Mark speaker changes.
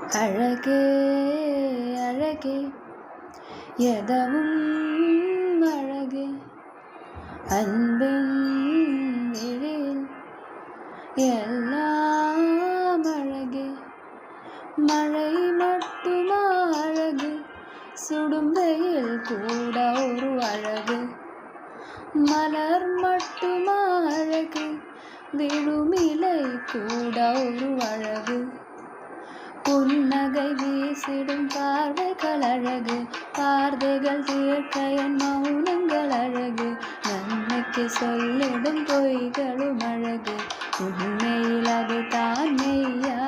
Speaker 1: அழகே அழகே எதவும் அழகே அன்பின் விழியில் எல்லாம் அழகே மழை மட்டுமா அழகு சுடும் வெயில் கூட ஒரு அழகு மலர் மட்டுமா அழகு விழும் இலை கூட ஒரு அழகு புன்னகை வீசிடும் பார்வைகள் அழகு பார்வைகள் தீர்க்க என் மௌனங்கள் அழகு நன்மைக்கு சொல்லிடும் பொய்களும் அழகு உண்மையில் அது தான் மெய்யா